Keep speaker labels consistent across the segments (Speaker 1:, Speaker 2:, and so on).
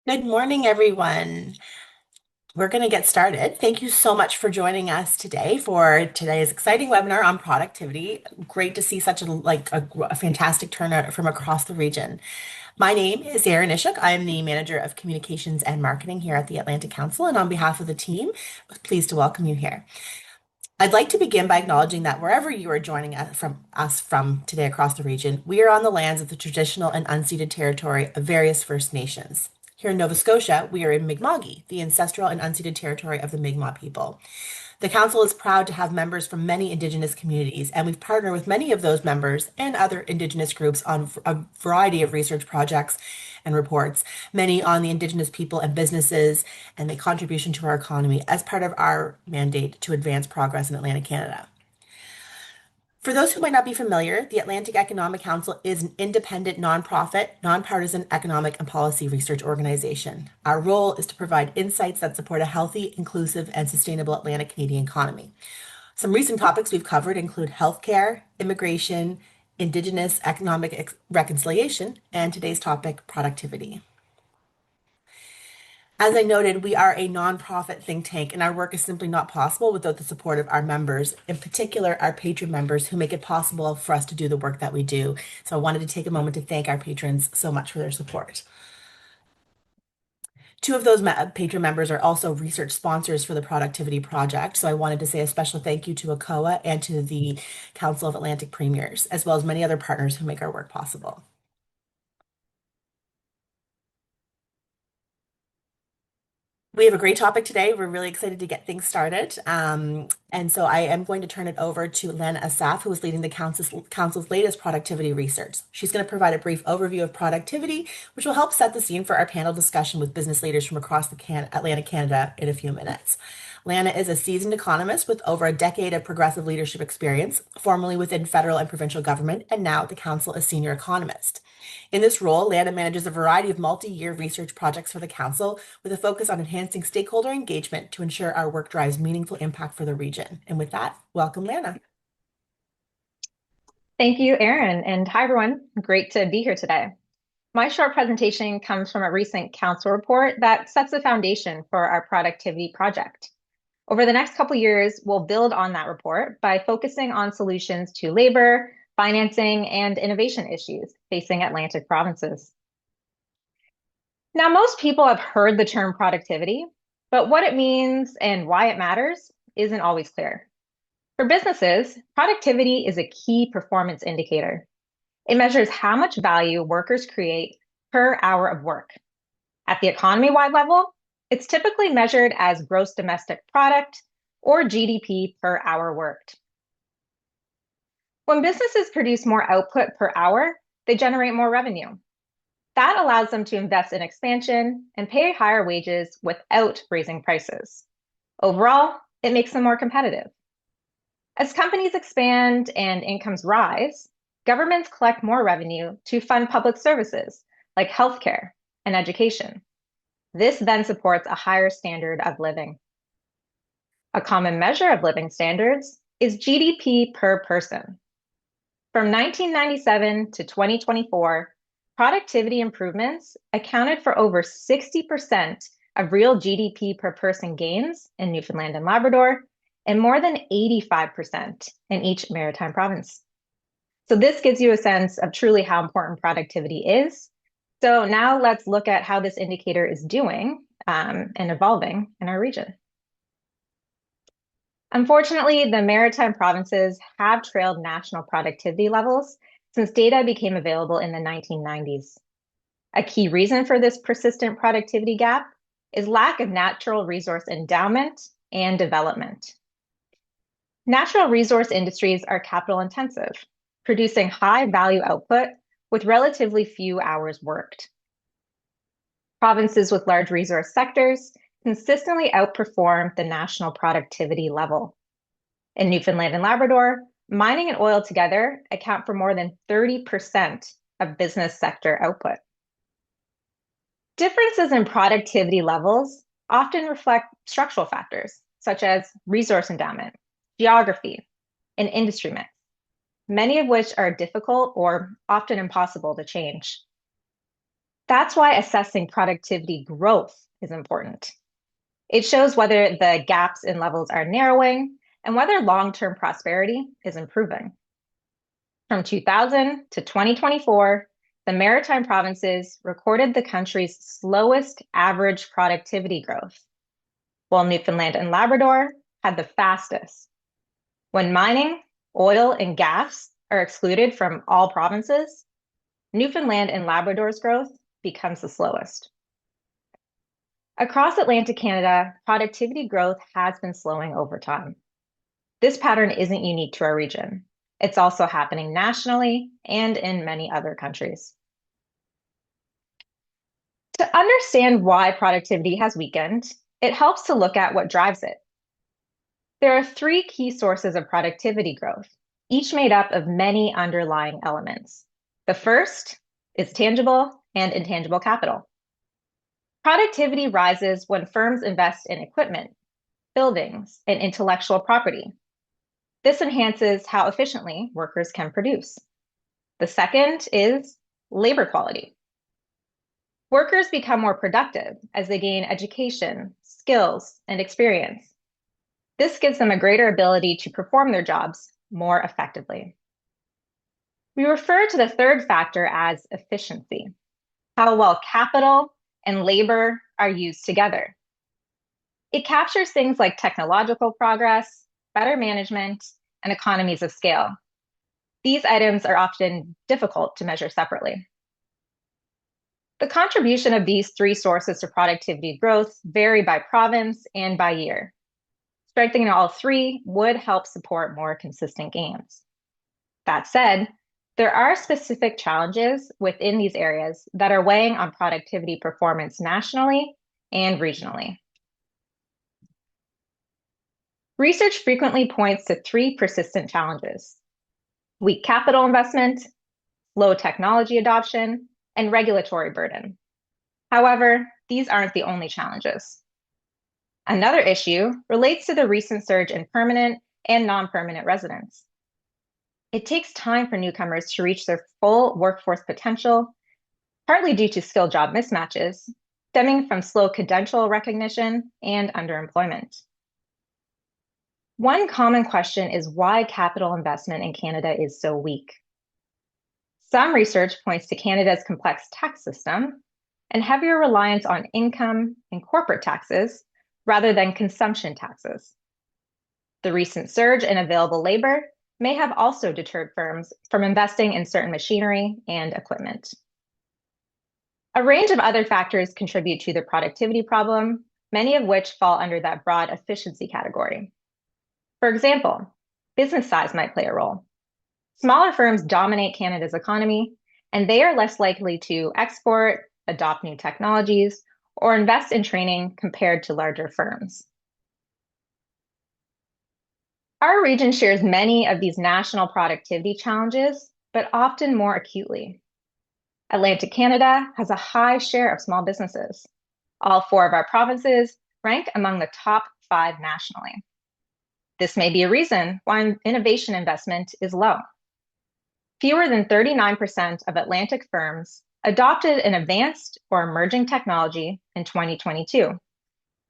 Speaker 1: Good morning, everyone. We're going to get started. Thank you so much for joining us today for today's exciting webinar on productivity. Great to see such a fantastic turnout from across the region. My name is Erin Ishuk. I am the Manager of Communications and Marketing here at the Atlantic Council, and on behalf of the team, pleased to welcome you here. I'd like to begin by acknowledging that wherever you are joining us from today across the region, we are on the lands of the traditional and unceded territory of various First Nations. Here in Nova Scotia, we are in Mi'kma'ki, the ancestral and unceded territory of the Mi'kmaq people. The Council is proud to have members from many Indigenous communities, and we've partnered with many of those members and other Indigenous groups on a variety of research projects and reports, many on the Indigenous people and businesses and the contribution to our economy as part of our mandate to advance progress in Atlantic Canada. For those who might not be familiar, the Atlantic Economic Council is an independent, nonprofit, nonpartisan economic and policy research organization. Our role is to provide insights that support a healthy, inclusive, and sustainable Atlantic Canadian economy. Some recent topics we've covered include healthcare, immigration, Indigenous economic reconciliation, and today's topic, productivity. As I noted, we are a nonprofit think tank, and our work is simply not possible without the support of our members, in particular, our patron members who make it possible for us to do the work that we do. So I wanted to take a moment to thank our patrons so much for their support. Two of those patron members are also research sponsors for the Productivity Project. So I wanted to say a special thank you to ACOA and to the Council of Atlantic Premiers, as well as many other partners who make our work possible. We have a great topic today. We're really excited to get things started. And so I am going to turn it over to Lana Assaf, who is leading the council's latest productivity research. She's going to provide a brief overview of productivity, which will help set the scene for our panel discussion with business leaders from across the Atlantic Canada in a few minutes. Lana is a seasoned economist with over a decade of progressive leadership experience, formerly within federal and provincial government, and now at the council as senior economist. In this role, Lana manages a variety of multi-year research projects for the Council with a focus on enhancing stakeholder engagement to ensure our work drives meaningful impact for the region. And with that, welcome, Lana.
Speaker 2: Thank you, Erin, and hi, everyone. Great to be here today. My short presentation comes from a recent council report that sets the foundation for our productivity project. Over the next couple of years, we'll build on that report by focusing on solutions to labor, financing, and innovation issues facing Atlantic provinces. Now, most people have heard the term productivity, but what it means and why it matters isn't always clear. For businesses, productivity is a key performance indicator. It measures how much value workers create per hour of work. At the economy-wide level, it's typically measured as gross domestic product or GDP per hour worked. When businesses produce more output per hour, they generate more revenue. That allows them to invest in expansion and pay higher wages without raising prices. Overall, it makes them more competitive. As companies expand and incomes rise, governments collect more revenue to fund public services like healthcare and education. This then supports a higher standard of living. A common measure of living standards is GDP per person. From 1997 to 2024, productivity improvements accounted for over 60% of real GDP per person gains in Newfoundland and Labrador, and more than 85% in each maritime province. So this gives you a sense of truly how important productivity is. So now let's look at how this indicator is doing and evolving in our region. Unfortunately, the maritime provinces have trailed national productivity levels since data became available in the 1990s. A key reason for this persistent productivity gap is lack of natural resource endowment and development. Natural resource industries are capital intensive, producing high value output with relatively few hours worked. Provinces with large resource sectors consistently outperform the national productivity level. In Newfoundland and Labrador, mining and oil together account for more than 30% of business sector output. Differences in productivity levels often reflect structural factors, such as resource endowment, geography, and industry mix, many of which are difficult or often impossible to change. That's why assessing productivity growth is important. It shows whether the gaps in levels are narrowing and whether long-term prosperity is improving. From 2000 to 2024, the Maritime provinces recorded the country's slowest average productivity growth, while Newfoundland and Labrador had the fastest. When mining, oil, and gas are excluded from all provinces, Newfoundland and Labrador's growth becomes the slowest. Across Atlantic Canada, productivity growth has been slowing over time. This pattern isn't unique to our region. It's also happening nationally and in many other countries. To understand why productivity has weakened, it helps to look at what drives it. There are three key sources of productivity growth, each made up of many underlying elements. The first is tangible and intangible capital. Productivity rises when firms invest in equipment, buildings, and intellectual property. This enhances how efficiently workers can produce. The second is labor quality. Workers become more productive as they gain education, skills, and experience. This gives them a greater ability to perform their jobs more effectively. We refer to the third factor as efficiency, how well capital and labor are used together. It captures things like technological progress, better management, and economies of scale. These items are often difficult to measure separately. The contribution of these three sources to productivity growth vary by province and by year. Strengthening all three would help support more consistent gains. That said, there are specific challenges within these areas that are weighing on productivity performance nationally and regionally. Research frequently points to three persistent challenges: weak capital investment, low technology adoption, and regulatory burden. However, these aren't the only challenges. Another issue relates to the recent surge in permanent and non-permanent residents. It takes time for newcomers to reach their full workforce potential, partly due to skill job mismatches, stemming from slow credential recognition and underemployment. One common question is why capital investment in Canada is so weak. Some research points to Canada's complex tax system and heavier reliance on income and corporate taxes rather than consumption taxes. The recent surge in available labor may have also deterred firms from investing in certain machinery and equipment. A range of other factors contribute to the productivity problem, many of which fall under that broad efficiency category. For example, business size might play a role. Smaller firms dominate Canada's economy, and they are less likely to export, adopt new technologies, or invest in training compared to larger firms. Our region shares many of these national productivity challenges, but often more acutely. Atlantic Canada has a high share of small businesses. All four of our provinces rank among the top 5 nationally. This may be a reason why innovation investment is low. Fewer than 39% of Atlantic firms adopted an advanced or emerging technology in 2022.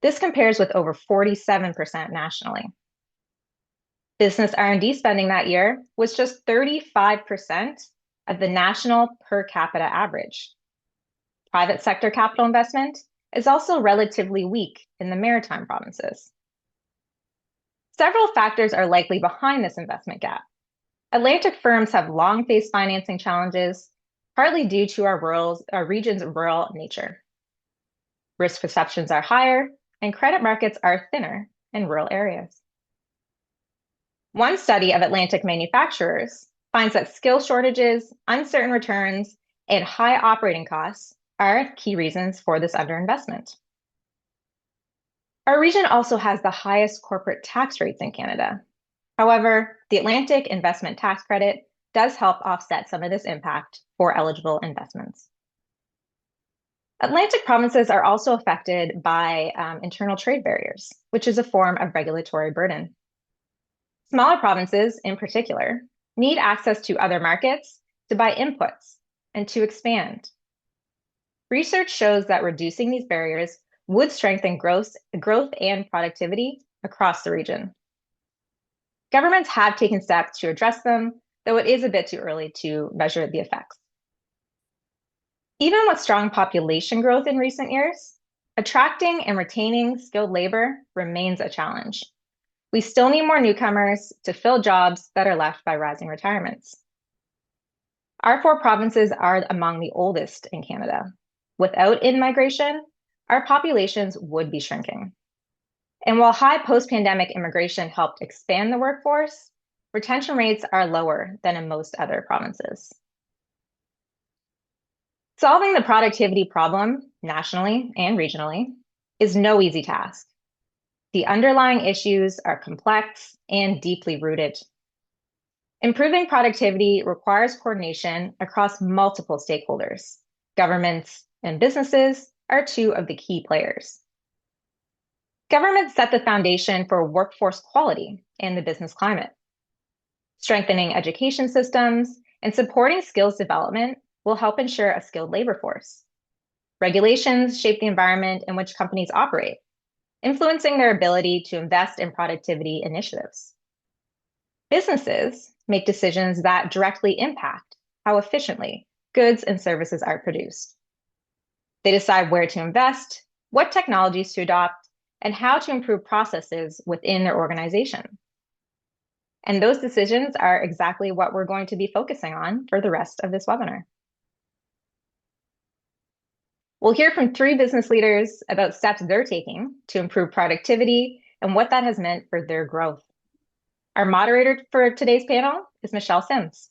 Speaker 2: This compares with over 47% nationally. Business R&D spending that year was just 35% of the national per capita average. Private sector capital investment is also relatively weak in the Maritime provinces. Several factors are likely behind this investment gap. Atlantic firms have long faced financing challenges, partly due to our region's rural nature. Risk perceptions are higher, and credit markets are thinner in rural areas. One study of Atlantic manufacturers finds that skill shortages, uncertain returns, and high operating costs are key reasons for this underinvestment. Our region also has the highest corporate tax rates in Canada. However, the Atlantic Investment Tax Credit does help offset some of this impact for eligible investments. Atlantic provinces are also affected by internal trade barriers, which is a form of regulatory burden. Smaller provinces, in particular, need access to other markets to buy inputs and to expand. Research shows that reducing these barriers would strengthen growth and productivity across the region. Governments have taken steps to address them, though it is a bit too early to measure the effects. Even with strong population growth in recent years, attracting and retaining skilled labor remains a challenge. We still need more newcomers to fill jobs that are left by rising retirements. Our 4 provinces are among the oldest in Canada. Without in-migration, our populations would be shrinking. And while high post-pandemic immigration helped expand the workforce, retention rates are lower than in most other provinces. Solving the productivity problem nationally and regionally is no easy task. The underlying issues are complex and deeply rooted. Improving productivity requires coordination across multiple stakeholders. Governments and businesses are 2 of the key players. Governments set the foundation for workforce quality and the business climate. Strengthening education systems and supporting skills development will help ensure a skilled labor force. Regulations shape the environment in which companies operate, influencing their ability to invest in productivity initiatives. Businesses make decisions that directly impact how efficiently goods and services are produced. They decide where to invest, what technologies to adopt, and how to improve processes within their organization. And those decisions are exactly what we're going to be focusing on for the rest of this webinar. We'll hear from 3 business leaders about steps they're taking to improve productivity and what that has meant for their growth. Our moderator for today's panel is Michelle Sims.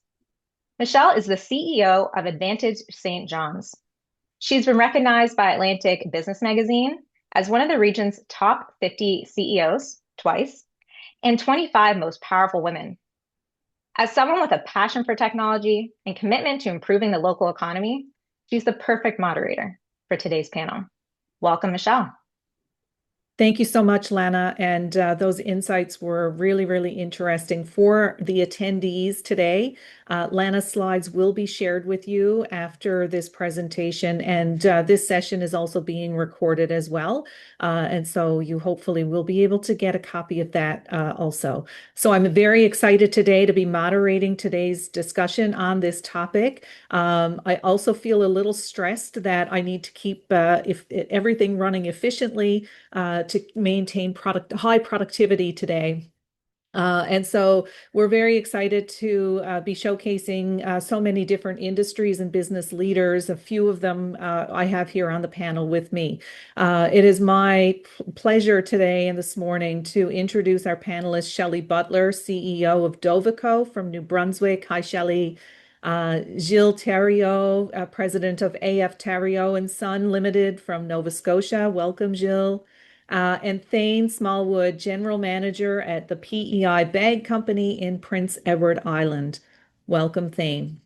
Speaker 2: Michelle is the CEO of Advantage St. John's. She's been recognized by Atlantic Business Magazine as one of the region's top 50 CEOs twice and 25 most powerful women. As someone with a passion for technology and commitment to improving the local economy, she's the perfect moderator for today's panel. Welcome, Michelle.
Speaker 3: Thank you so much, Lana. And those insights were really, really interesting for the attendees today. Lana's slides will be shared with you after this presentation, and this session is also being recorded as well. And so you hopefully will be able to get a copy of that also. So I'm very excited today to be moderating today's discussion on this topic. I also feel a little stressed that I need to keep everything running efficiently to maintain high productivity today. And so we're very excited to be showcasing so many different industries and business leaders. A few of them I have here on the panel with me. It is my pleasure today and this morning to introduce our panelist, Shelley Butler, CEO of Dovico from New Brunswick. Hi, Shelley. Gilles Theriault, president of AF Theriault and Son Limited from Nova Scotia. Welcome, Gilles. And Thane Smallwood, General Manager at the PEI Bag Company in Prince Edward Island. Welcome, Thane.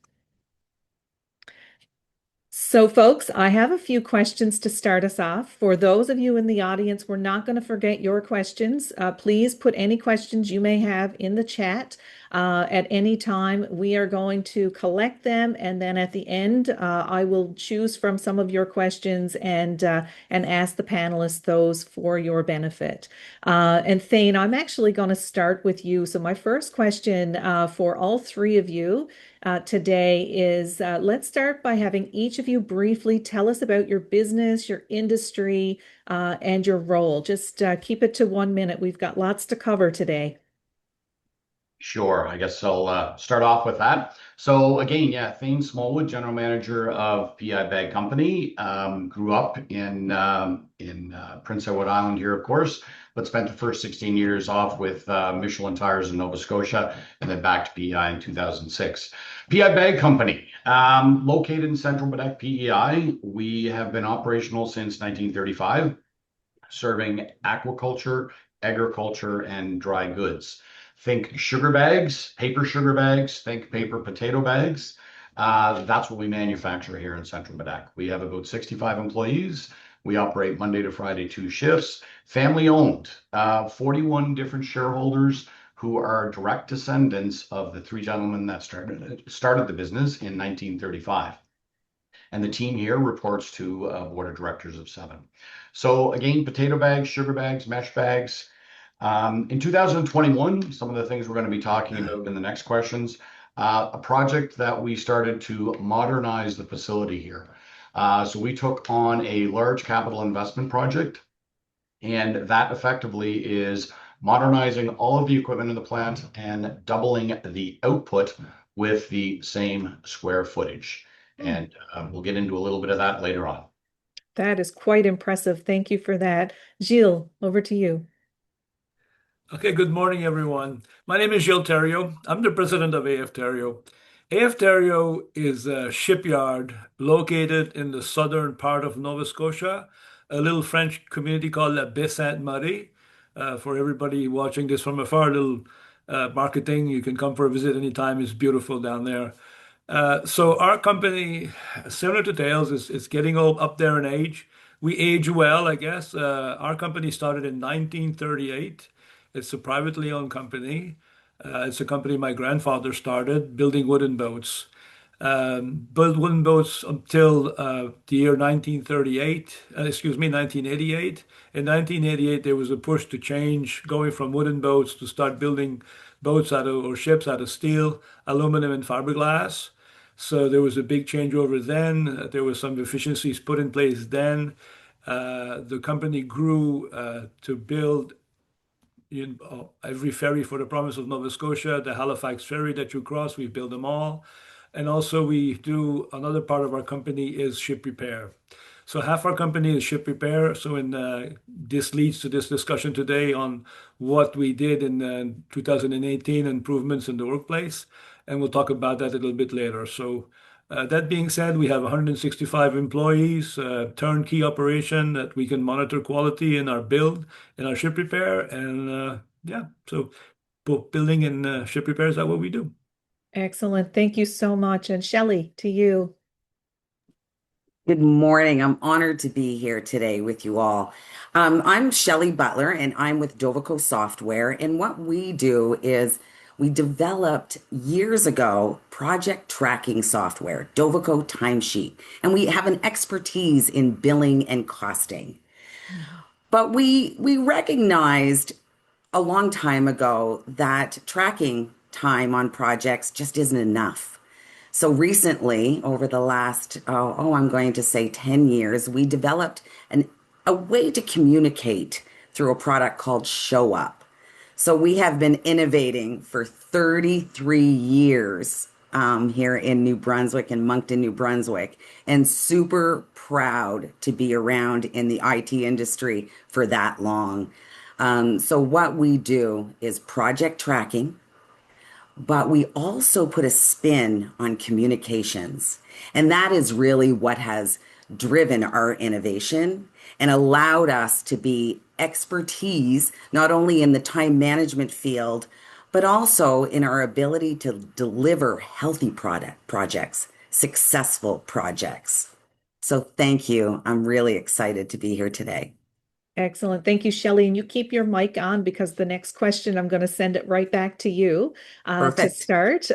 Speaker 3: So, folks, I have a few questions to start us off. For those of you in the audience, we're not going to forget your questions. Please put any questions you may have in the chat. At any time, we are going to collect them, and then at the end, I will choose from some of your questions and ask the panelists those for your benefit. And Thane, I'm actually going to start with you. So my first question for all 3 of you today is let's start by having each of you briefly tell us about your business, your industry, and your role. Just keep it to 1 minute. We've got lots to cover today.
Speaker 4: Sure. I guess I'll start off with that. So again, yeah, Thane Smallwood, General Manager of PEI Bag Company. Grew up in Prince Edward Island here, of course, but spent the first 16 years off with Michelin Tires in Nova Scotia, and then back to PEI in 2006. PEI Bag Company, located in Central Quebec, PEI. We have been operational since 1935, serving aquaculture, agriculture, and dry goods. Think sugar bags, paper sugar bags, think paper potato bags. That's what we manufacture here in Central Quebec. We have about 65 employees. We operate Monday to Friday, 2 shifts. Family owned, 41 different shareholders who are direct descendants of the 3 gentlemen that started the business in 1935. and the team here reports to a board of directors of 7. So again, potato bags, sugar bags, mesh bags. In 2021, some of the things we're going to be talking about in the next questions, a project that we started to modernize the facility here. So we took on a large capital investment project, and that effectively is modernizing all of the equipment in the plant and doubling the output with the same square footage. And we'll get into a little bit of that later on.
Speaker 3: That is quite impressive. Thank you for that. Gilles, over to you.
Speaker 5: Okay, good morning, everyone. My name is Gilles Thériault. I'm the president of AF Thériault. AF Thériault is a shipyard located in the southern part of Nova Scotia, a little French community called La Baie Sainte-Marie. For everybody watching this from afar, a little marketing, you can come for a visit anytime. It's beautiful down there. So our company, similar to Dale's, is getting up there in age. We age well, I guess. Our company started in 1938. It's a privately owned company. It's a company my grandfather started building wooden boats. Built wooden boats until the year 1988. In 1988, there was a push to change, going from wooden boats to start building boats or ships out of steel, aluminum, and fiberglass. So there was a big changeover then. There were some efficiencies put in place then. The company grew to build every ferry for the province of Nova Scotia, the Halifax ferry that you cross, we build them all. And also we do, another part of our company is ship repair. So half our company is ship repair. So this leads to this discussion today on what we did in 2018, improvements in the workplace. And we'll talk about that a little bit later. So that being said, we have 165 employees, turnkey operation that we can monitor quality in our build, in our ship repair. And so both building and ship repair is that what we do.
Speaker 3: Excellent. Thank you so much. And Shelley, to you.
Speaker 6: Good morning. I'm honored to be here today with you all. I'm Shelley Butler, and I'm with Dovico Software. And what we do is we developed years ago project tracking software, Dovico Timesheet, and we have an expertise in billing and costing. But we recognized a long time ago that tracking time on projects just isn't enough. So recently, over the last, I'm going to say 10 years, we developed a way to communicate through a product called ShowUp. So we have been innovating for 33 years here in New Brunswick and Moncton, New Brunswick, and super proud to be around in the IT industry for that long. So what we do is project tracking, but we also put a spin on communications. And that is really what has driven our innovation and allowed us to be expertise, not only in the time management field, but also in our ability to deliver healthy projects, successful projects. So thank you. I'm really excited to be here today.
Speaker 3: Excellent. Thank you, Shelley. And you keep your mic on because the next question, I'm going to send it right back to you to start.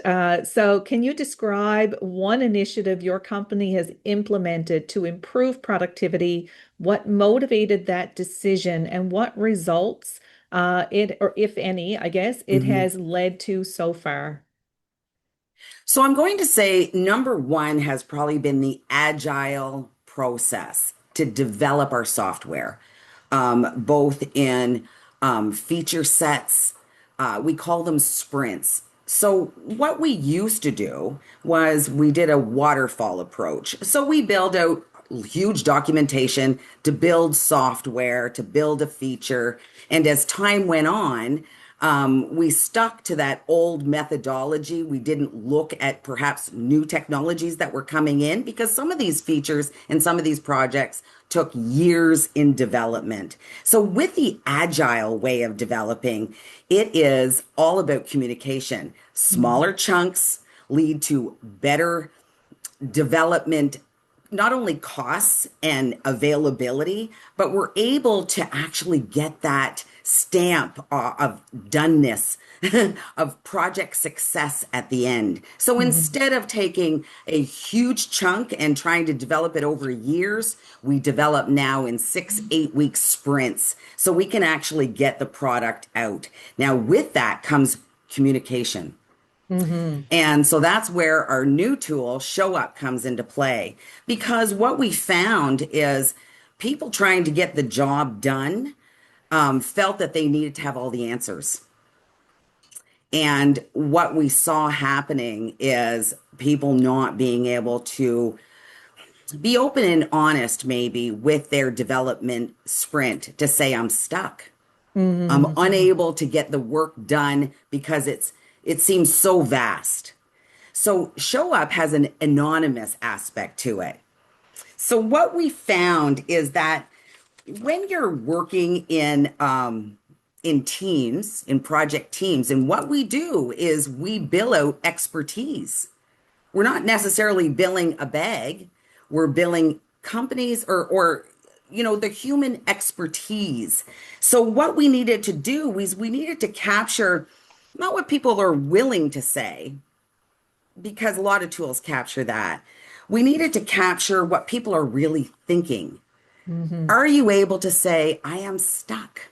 Speaker 3: So can you describe one initiative your company has implemented to improve productivity? What motivated that decision and what results or if any, I guess, it has led to so far?
Speaker 6: So I'm going to say number one has probably been the agile process to develop our software. Both in feature sets, we call them sprints. So what we used to do was we did a waterfall approach. So we build out huge documentation to build software, to build a feature. And as time went on, we stuck to that old methodology. We didn't look at perhaps new technologies that were coming in because some of these features and some of these projects took years in development. So with the agile way of developing, it is all about communication. Smaller chunks lead to better development not only costs and availability, but we're able to actually get that stamp of doneness, of project success at the end. So
Speaker 3: Mhm.
Speaker 6: instead of taking a huge chunk and trying to develop it over years, we develop now in 6, 8 week sprints. So we can actually get the product out. Now, with that comes communication.
Speaker 3: Mhm.
Speaker 6: And so that's where our new tool, Show Up, comes into play. Because what we found is people trying to get the job done felt that they needed to have all the answers. And what we saw happening is people not being able to be open and honest, maybe, with their development sprint to say, I'm stuck. I'm
Speaker 3: Mhm.
Speaker 6: unable to get the work done because it seems so vast. So Show Up has an anonymous aspect to it. So what we found is that when you're working in teams, in project teams, and what we do is we bill out expertise. We're not necessarily billing a bag. We're billing companies or the human expertise. So what we needed to do is we needed to capture not what people are willing to say, because a lot of tools capture that. We needed to capture what people are really thinking.
Speaker 3: Mhm.
Speaker 6: Are you able to say, I am stuck?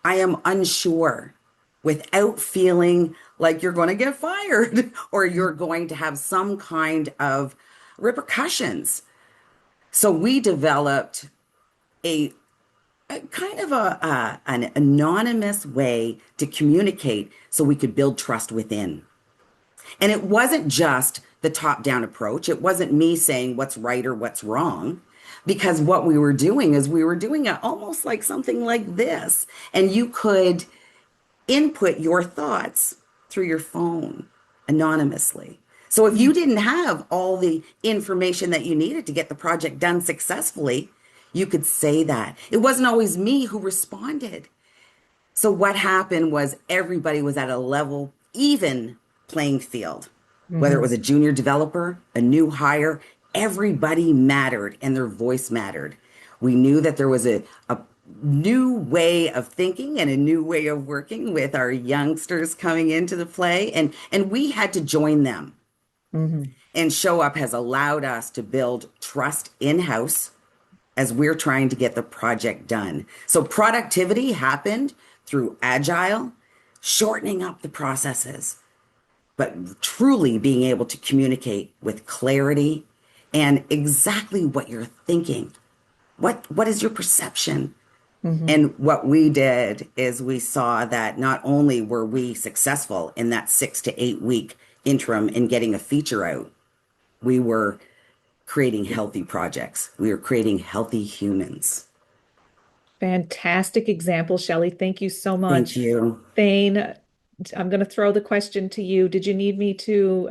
Speaker 6: I am unsure without feeling like you're going to get fired or you're going to have some kind of repercussions. So we developed a, a kind of an anonymous way to communicate so we could build trust within. And it wasn't just the top down approach. It wasn't me saying what's right or what's wrong. Because what we were doing is we were doing it almost like something like this. And you could input your thoughts through your phone anonymously. So if you didn't have all the information that you needed to get the project done successfully, you could say that. It wasn't always me who responded. So what happened was everybody was at a level, even playing field. Whether it was
Speaker 3: Mhm.
Speaker 6: a junior developer, a new hire, everybody mattered and their voice mattered. We knew that there was a new way of thinking and a new way of working with our youngsters coming into the play, and we had to join them.
Speaker 3: Mhm.
Speaker 6: And Show Up has allowed us to build trust in-house as we're trying to get the project done. So productivity happened through agile, shortening up the processes, but truly being able to communicate with clarity and exactly what you're thinking. What is your perception?
Speaker 3: Mhm.
Speaker 6: And what we did is we saw that not only were we successful in that 6 to 8 week interim in getting a feature out, we were creating healthy projects. We were creating healthy humans.
Speaker 3: Fantastic example, Shelley. Thank you so
Speaker 6: Thank
Speaker 3: much.
Speaker 6: you.
Speaker 3: Thane, I'm going to throw the question to you. Did you need me to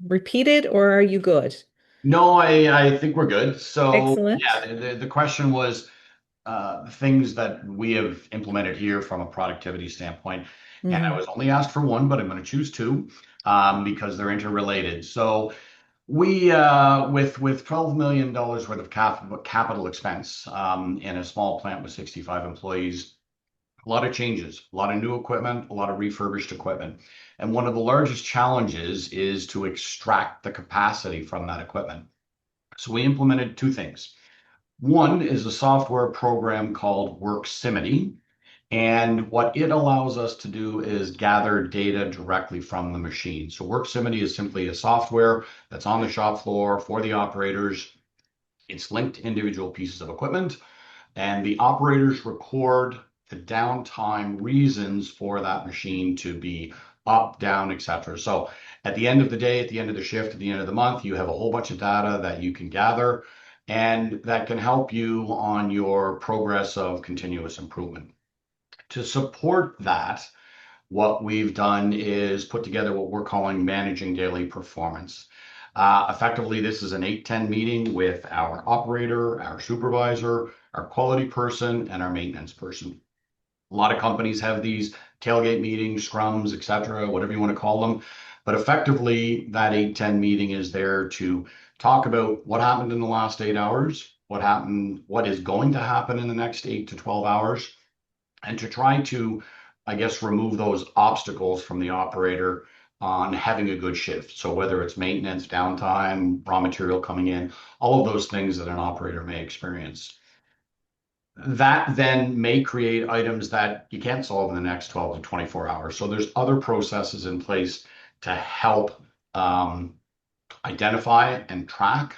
Speaker 3: repeat it, or are you good?
Speaker 4: No, I think we're good. So
Speaker 3: Excellent.
Speaker 4: yeah, the question was things that we have implemented here from a productivity standpoint. And I
Speaker 3: Hmm.
Speaker 4: was only asked for one, but I'm going to choose two because they're interrelated. So we, with $12 million worth of capital expense in a small plant with 65 employees, a lot of changes, a lot of new equipment, a lot of refurbished equipment. And one of the largest challenges is to extract the capacity from that equipment. So we implemented two things. One is a software program called Worksimity. And what it allows us to do is gather data directly from the machine. So Worksimity is simply a software that's on the shop floor for the operators. It's linked to individual pieces of equipment, and the operators record the downtime reasons for that machine to be up, down, etc. So at the end of the day, at the end of the shift, at the end of the month, you have a whole bunch of data that you can gather and that can help you on your progress of continuous improvement. To support that, what we've done is put together what we're calling managing daily performance. Effectively, this is an 8-10 meeting with our operator, our supervisor, our quality person, and our maintenance person. A lot of companies have these tailgate meetings, scrums, etc., whatever you want to call them. But effectively, that 8-10 meeting is there to talk about what happened in the last 8 hours, what happened, what is going to happen in the next 8 to 12 hours, and to try to, I guess, remove those obstacles from the operator on having a good shift. So whether it's maintenance, downtime, raw material coming in, all of those things that an operator may experience. That then may create items that you can't solve in the next 12 to 24 hours. So there's other processes in place to help identify and track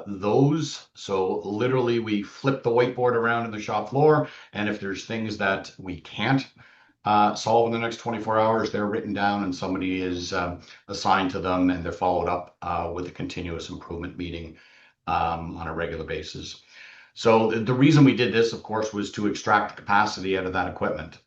Speaker 4: those. So literally we flip the whiteboard around in the shop floor, and if there's things that we can't solve in the next 24 hours, they're written down and somebody is assigned to them, and they're followed up with a continuous improvement meeting on a regular basis. So the reason we did this, of course, was to extract the capacity out of that equipment.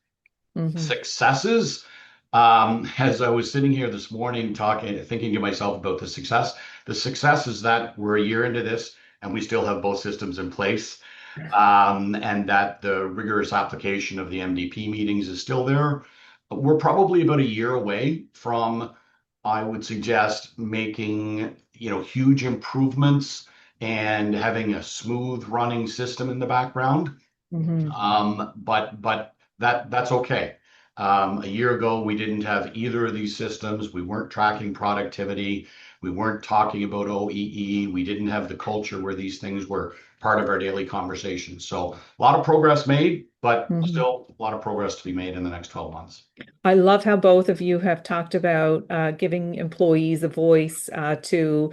Speaker 4: Successes, as I was sitting here this morning thinking to myself about the success is that we're a year into this and we still have both systems in place, and that the rigorous application of the MDP meetings is still there. We're probably about a year away from, I would suggest, making, huge improvements and having a smooth running system in the background. But that's okay. A year ago, we didn't have either of these systems. We weren't tracking productivity. We weren't talking about OEE. We didn't have the culture where these things were part of our daily conversation. So a lot of progress made, but still a lot of progress to be made in the next 12 months.
Speaker 3: I love how both of you have talked about giving employees a voice to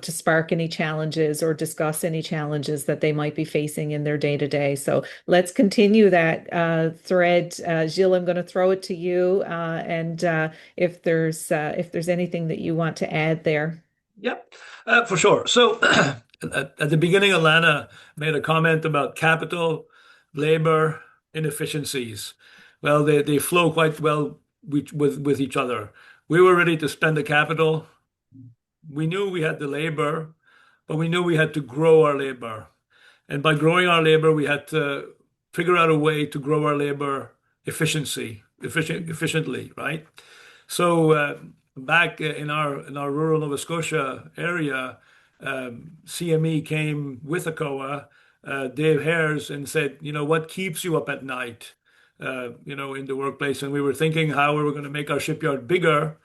Speaker 3: spark any challenges or discuss any challenges that they might be facing in their day-to-day. So let's continue that thread. Gilles, I'm going to throw it to you, and if there's anything that you want to add there.
Speaker 5: Yep, for sure. So at the beginning, Alana made a comment about capital, labor, inefficiencies. Well, they flow quite well with each other. We were ready to spend the capital. We knew we had the labor, but we knew we had to grow our labor. And by growing our labor, we had to figure out a way to grow our labor efficiently, right? So back in our rural Nova Scotia area, CME came with ACOA, Dave Hares, and said, what keeps you up at night, in the workplace? And we were thinking how we were going to make our shipyard bigger,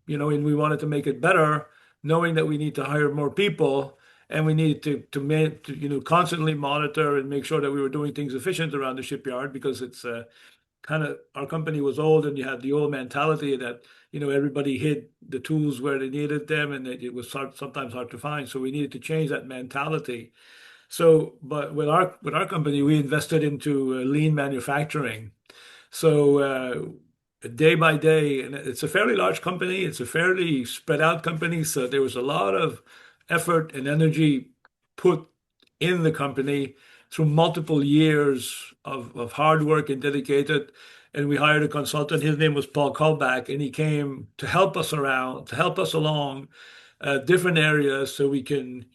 Speaker 5: and we wanted to make it better, knowing that we need to hire more people, and we needed to constantly monitor and make sure that we were doing things efficient around the shipyard, because it's our company was old, and you had the old mentality that everybody hid the tools where they needed them, and it was sometimes hard to find. So we needed to change that mentality. So, but with our company, we invested into lean manufacturing. So day by day, and it's a fairly large company, it's a fairly spread out company. So there was a lot of effort and energy put in the company through multiple years of hard work and dedicated. And we hired a consultant. His name was Paul Kolbach, and he came to help us along different areas so we can,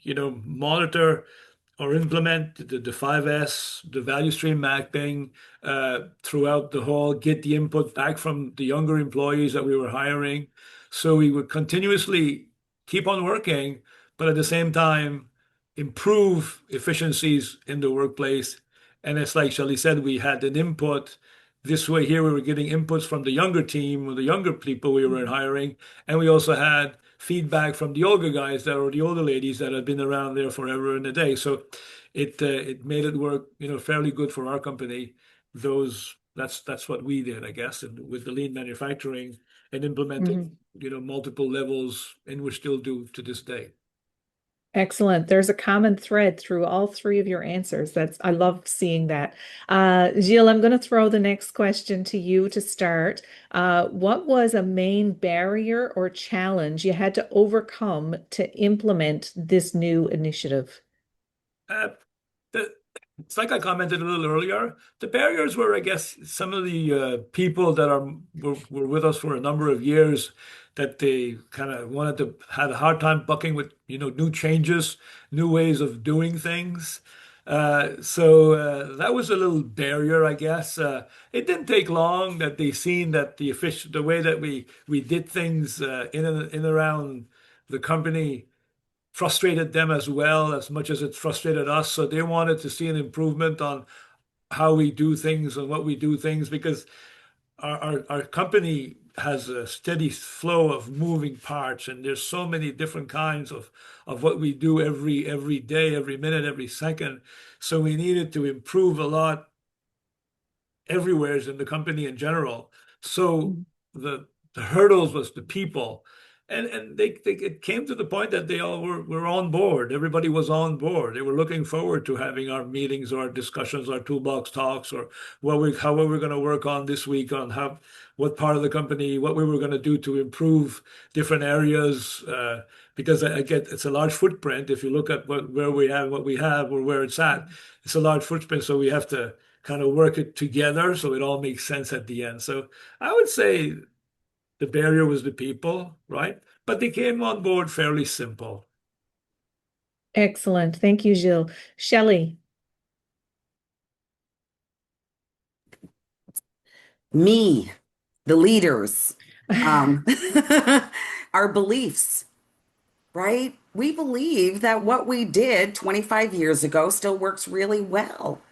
Speaker 5: monitor or implement the 5S, the value stream mapping throughout the whole, get the input back from the younger employees that we were hiring. So we would continuously keep on working, but at the same time, improve efficiencies in the workplace. And it's like Shelley said, we had an input. This way here, we were getting inputs from the younger team or the younger people we were hiring. And we also had feedback from the older guys or the older ladies that had been around there forever and a day. So it made it work, fairly good for our company. That's what we did, I guess, and with the lean manufacturing and implementing, multiple levels, and we still do to this day.
Speaker 3: Excellent. There's a common thread through all three of your answers. I love seeing that. Gilles, I'm going to throw the next question to you to start. What was a main barrier or challenge you had to overcome to implement this new initiative?
Speaker 5: It's like I commented a little earlier. The barriers were, I guess, some of the people that were with us for a number of years, that they kind of had a hard time bucking with new changes, new ways of doing things. So that was a little barrier, I guess. It didn't take long that they seen that the way that we did things in and around the company frustrated them as well as much as it frustrated us. So they wanted to see an improvement on how we do things and what we do things because our company has a steady flow of moving parts and there's so many different kinds of what we do every day, every minute, every second. So we needed to improve a lot everywhere in the company in general. So the hurdles was the people. And they it came to the point that they all were on board. Everybody was on board. They were looking forward to having our meetings or our discussions, our toolbox talks, or how we were going to work on this week on how what part of the company, what we were going to do to improve different areas. Because I get it's a large footprint. If you look at where we have what we have or where it's at, it's a large footprint. So we have to kind of work it together so it all makes sense at the end. So I would say the barrier was the people, right? But they came on board fairly simple.
Speaker 3: Excellent. Thank you, Gilles. Shelley.
Speaker 6: Me, the leaders, um, our beliefs, right? We believe that what we did 25 years ago still works really well.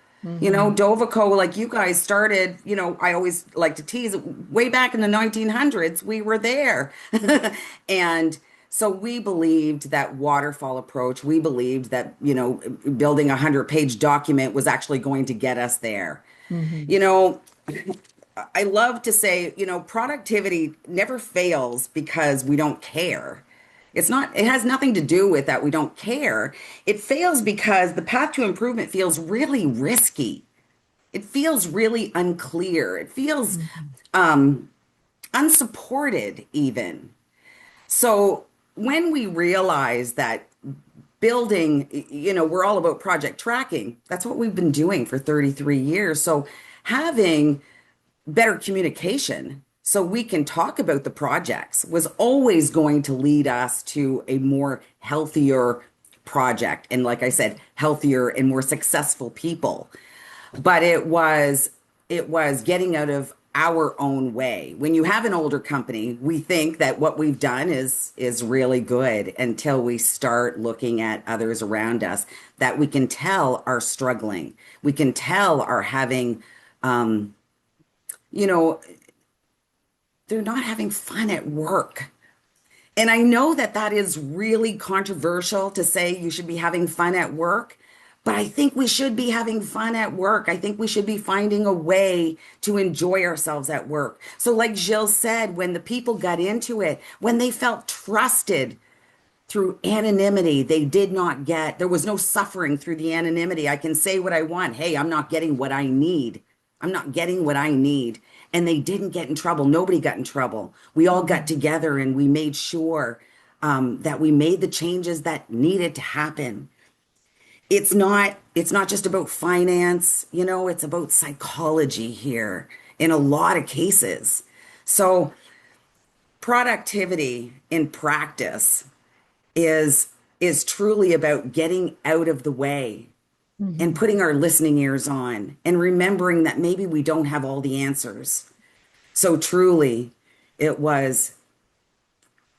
Speaker 6: You know, Dovico, like you guys started, you know, I always like to tease way back in the 1900s, we were there. And so we believed that waterfall approach, we believed that, you know, building a 100-page document was actually going to get us there. You know, I love to say, you know, productivity never fails because we don't care. It's not, it has nothing to do with that we don't care. It fails because the path to improvement feels really risky. It feels really unclear. It feels unsupported, even. So when we realize that building, you know, we're all about project tracking, that's what we've been doing for 33 years. So having better communication so we can talk about the projects was always going to lead us to a more healthier project. And like I said, healthier and more successful people. But it was getting out of our own way. When you have an older company, we think that what we've done is really good until we start looking at others around us that we can tell are struggling. We can tell are having you know, they're not having fun at work. And I know that that is really controversial to say you should be having fun at work, but I think we should be having fun at work. I think we should be finding a way to enjoy ourselves at work. So, like Gilles said, when the people got into it, when they felt trusted through anonymity, they did not get, there was no suffering through the anonymity. I can say what I want. Hey, I'm not getting what I need. I'm not getting what I need. And they didn't get in trouble. Nobody got in trouble. We all got together and we made sure that we made the changes that needed to happen. It's not just about finance, you know, it's about psychology here in a lot of cases. So productivity in practice is truly about getting out of the way and putting our listening ears on and remembering that maybe we don't have all the answers. So truly, it was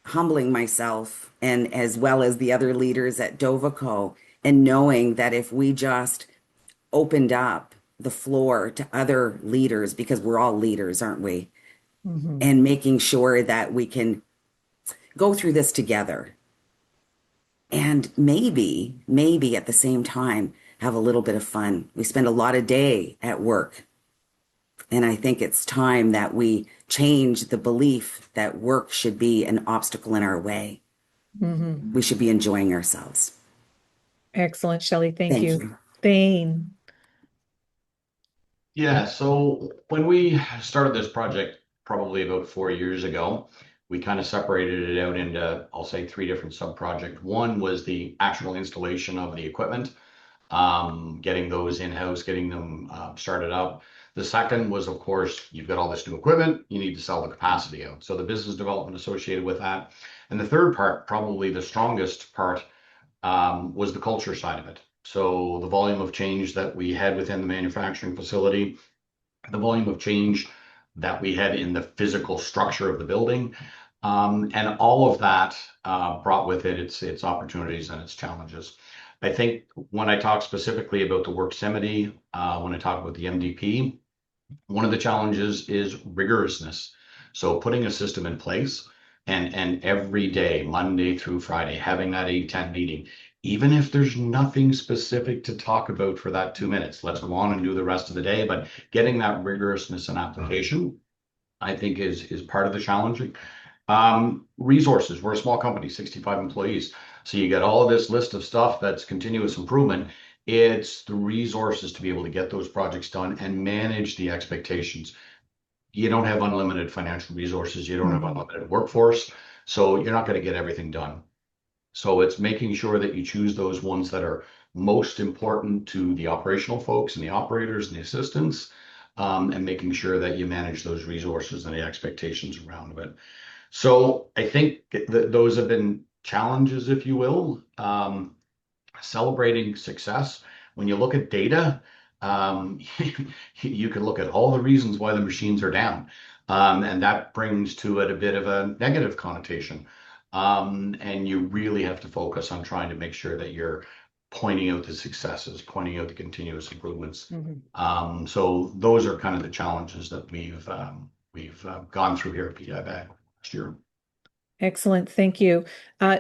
Speaker 6: humbling myself and as well as the other leaders at Dovico and knowing that if we just opened up the floor to other leaders, because we're all leaders, aren't we? And making sure that we can go through this together and maybe at the same time, have a little bit of fun. We spend a lot of day at work. And I think it's time that we change the belief that work should be an obstacle in our way. We should be enjoying ourselves.
Speaker 3: Excellent, Shelley. Thank
Speaker 6: Thank
Speaker 3: you.
Speaker 6: you.
Speaker 3: Thane.
Speaker 4: Yeah, so when we started this project probably about 4 years ago, we kind of separated it out into, I'll say, three different sub-projects. One was the actual installation of the equipment, getting those in-house, getting them started up. The second was, of course, you've got all this new equipment, you need to sell the capacity out. So the business development associated with that. And the third part, probably the strongest part, was the culture side of it. So the volume of change that we had within the manufacturing facility, the volume of change that we had in the physical structure of the building, and all of that brought with it its opportunities and its challenges. I think when I talk specifically about the Worksimity, when I talk about the MDP, one of the challenges is rigorousness. So putting a system in place and every day, Monday through Friday, having that 8-10 meeting, even if there's nothing specific to talk about for that 2 minutes, let's go on and do the rest of the day. But getting that rigorousness and application, I think is part of the challenging. Resources. We're a small company, 65 employees. So you get all of this list of stuff that's continuous improvement. It's the resources to be able to get those projects done and manage the expectations. You don't have unlimited financial resources. You don't have unlimited workforce. So you're not going to get everything done. So it's making sure that you choose those ones that are most important to the operational folks and the operators and the assistants, and making sure that you manage those resources and the expectations around it. So I think that those have been challenges, if you will. Celebrating success. When you look at data, you can look at all the reasons why the machines are down. And that brings to it a bit of a negative connotation. And you really have to focus on trying to make sure that you're pointing out the successes, pointing out the continuous improvements. So those are kind of the challenges that we've gone through here at PI Bag last year.
Speaker 3: Excellent. Thank you.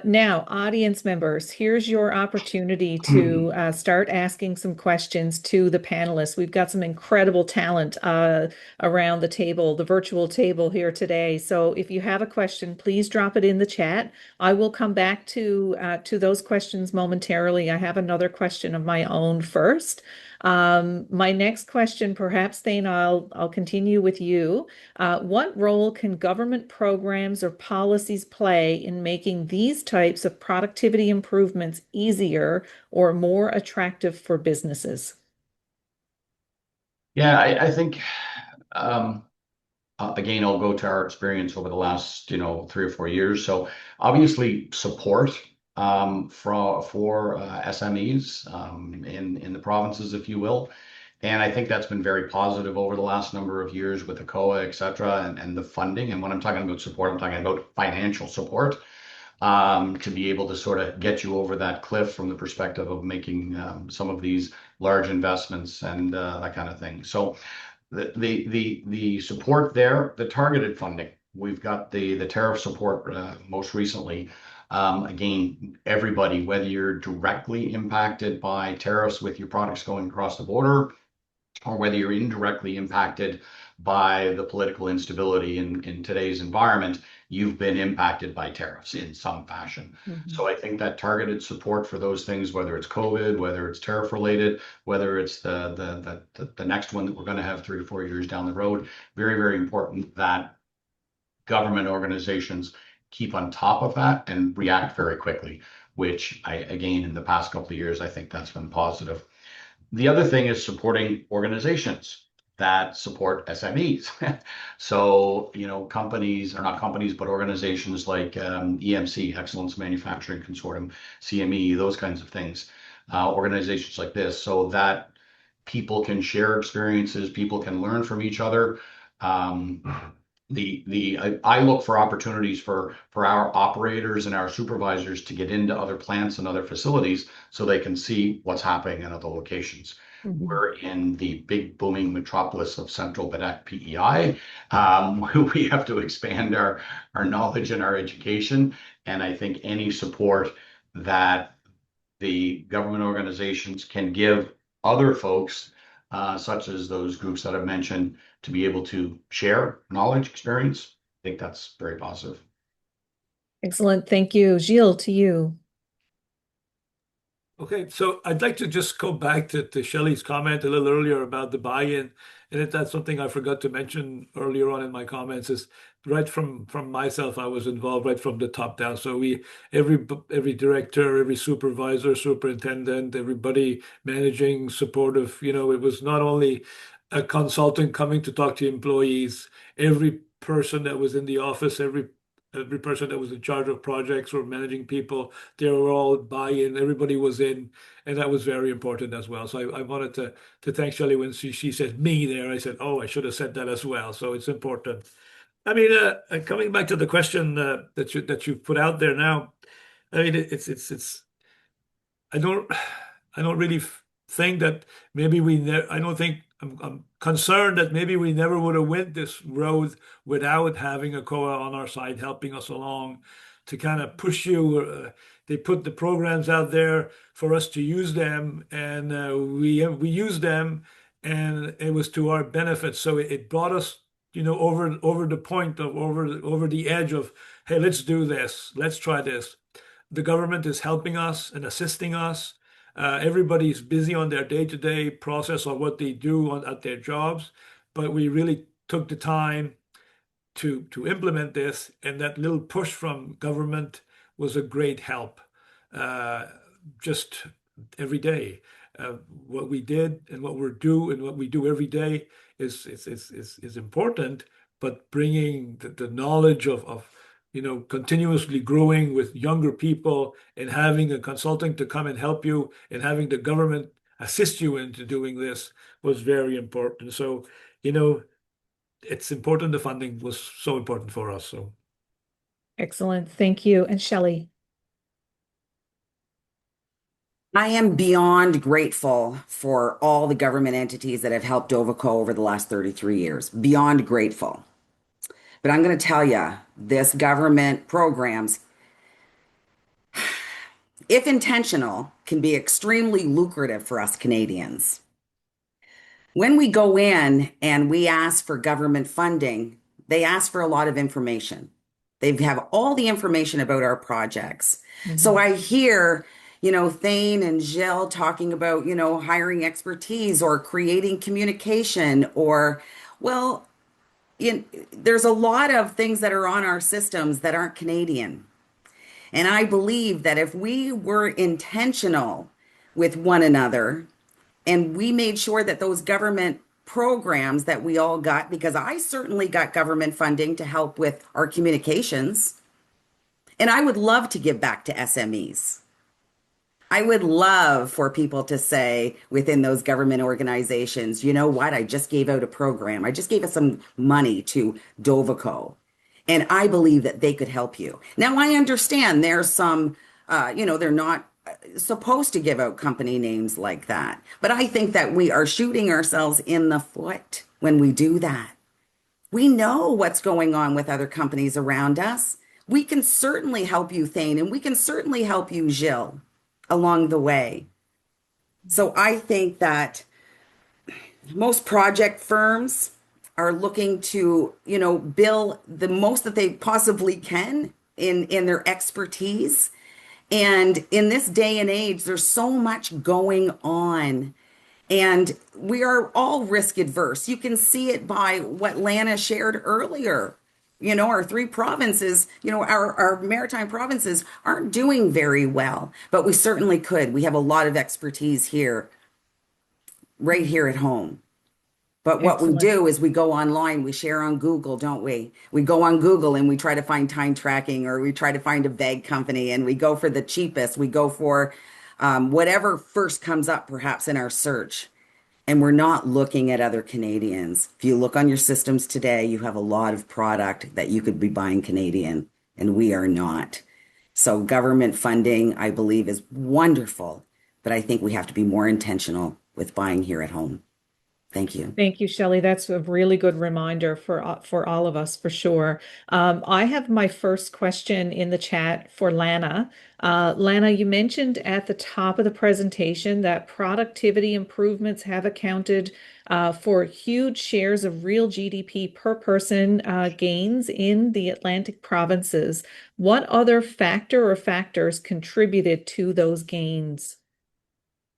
Speaker 3: Now, audience members, here's your opportunity to start asking some questions to the panelists. We've got some incredible talent around the table, the virtual table here today. So if you have a question, please drop it in the chat. I will come back to those questions momentarily. I have another question of my own first. My next question, perhaps, Thane, I'll continue with you. What role can government programs or policies play in making these types of productivity improvements easier or more attractive for businesses?
Speaker 4: Yeah, I think again, I'll go to our experience over the last 3 or 4 years. So obviously support for SMEs in the provinces, if you will. And I think that's been very positive over the last number of years with the COA, et cetera, and the funding. And when I'm talking about support, I'm talking about financial support to be able to sort of get you over that cliff from the perspective of making some of these large investments and that kind of thing. So the support there, the targeted funding, we've got the tariff support most recently. Again, everybody, whether you're directly impacted by tariffs with your products going across the border, or whether you're indirectly impacted by the political instability in today's environment, you've been impacted by tariffs in some fashion. So I think that targeted support for those things, whether it's COVID, whether it's tariff related, whether it's the next one that we're going to have 3 or 4 years down the road, very, very important that government organizations keep on top of that and react very quickly, which again, in the past couple of years, I think that's been positive. The other thing is supporting organizations that support SMEs. So, companies, or not companies, but organizations like EMC, Excellence Manufacturing Consortium, CME, those kinds of things, organizations like this, so that people can share experiences, people can learn from each other. I look for opportunities for our operators and our supervisors to get into other plants and other facilities so they can see what's happening in other locations. We're in the big booming metropolis of Central Quebec, PEI. We have to expand our knowledge and our education. And I think any support that the government organizations can give other folks, such as those groups that I've mentioned, to be able to share knowledge, experience, I think that's very positive.
Speaker 3: Excellent. Thank you. Gilles, to you.
Speaker 5: Okay, so I'd like to just go back to Shelley's comment a little earlier about the buy-in. And that's something I forgot to mention earlier on in my comments, is right from myself, I was involved right from the top down. So every director, every supervisor, superintendent, everybody managing, supportive, it was not only a consultant coming to talk to employees, every person that was in the office, every every person that was in charge of projects or managing people, they were all buy-in, everybody was in, and that was very important as well. So I wanted to thank Shelley when she said me there. I said, oh, I should have said that as well. So it's important. I mean, coming back to the question that you put out there now, I mean, it's I don't I don't really think that maybe I don't think I'm concerned that maybe we never would have went this road without having a COA on our side helping us along to kind of push you. They put the programs out there for us to use them, and we used them, and it was to our benefit. So it brought us, over the point of over the edge of, hey, let's do this, let's try this. The government is helping us and assisting us. Everybody's busy on their day-to-day process of what they do at their jobs, but we really took the time to implement this, and that little push from government was a great help. Just every day, what we did and what we do every day is important, but bringing the knowledge of continuously growing with younger people and having a consultant to come and help you and having the government assist you into doing this was very important. So, it's important. The funding was so important for us. So
Speaker 3: Excellent. Thank you. And Shelley.
Speaker 6: I am beyond grateful for all the government entities that have helped Dovaco over the last 33 years. Beyond grateful. But I'm going to tell you, this government programs, if intentional, can be extremely lucrative for us Canadians. When we go in and we ask for government funding, they ask for a lot of information. They have all the information about our projects. So I hear, Thane and Jill talking about, hiring expertise or creating communication or, there's a lot of things that are on our systems that aren't Canadian. And I believe that if we were intentional with one another and we made sure that those government programs that we all got, because I certainly got government funding to help with our communications, and I would love to give back to SMEs. I would love for people to say within those government organizations, you know what, I just gave out a program. I just gave us some money to Dovaco, and I believe that they could help you. Now, I understand there's some, they're not supposed to give out company names like that. But I think that we are shooting ourselves in the foot when we do that. We know what's going on with other companies around us. We can certainly help you, Thane, and we can certainly help you, Jill, along the way. So I think that most project firms are looking to, bill the most that they possibly can in their expertise. And in this day and age, there's so much going on. And we are all risk adverse. You can see it by what Lana shared earlier. Our three provinces, our maritime provinces aren't doing very well, but we certainly could. We have a lot of expertise here, right here at home. But what we do is we go online, we share on Google, don't we? We go on Google and we try to find time tracking, or we try to find a bag company, and we go for the cheapest. We go for whatever first comes up perhaps in our search. And we're not looking at other Canadians. If you look on your systems today, you have a lot of product that you could be buying Canadian, and we are not. So government funding, I believe, is wonderful, but I think we have to be more intentional with buying here at home. Thank you.
Speaker 3: Thank you, Shelley. That's a really good reminder for all of us, for sure. I have my first question in the chat for Lana. Lana, you mentioned at the top of the presentation that productivity improvements have accounted for huge shares of real GDP per person gains in the Atlantic provinces. What other factor or factors contributed to those gains?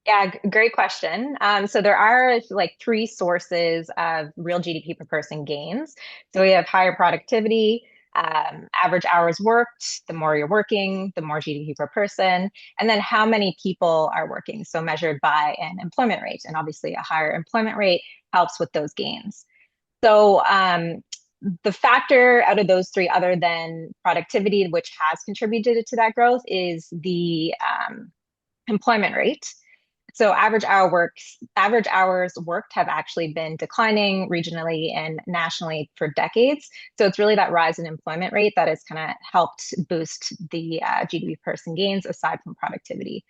Speaker 2: Yeah, great question. So there are like three sources of real GDP per person gains. So we have higher productivity, average hours worked. The more you're working, the more GDP per person, and then how many people are working. So measured by an employment rate, and obviously a higher employment rate helps with those gains. So The factor out of those three, other than productivity, which has contributed to that growth, is the employment rate. So average hours worked have actually been declining regionally and nationally for decades. So it's really that rise in employment rate that has kind of helped boost the GDP per person gains aside from productivity.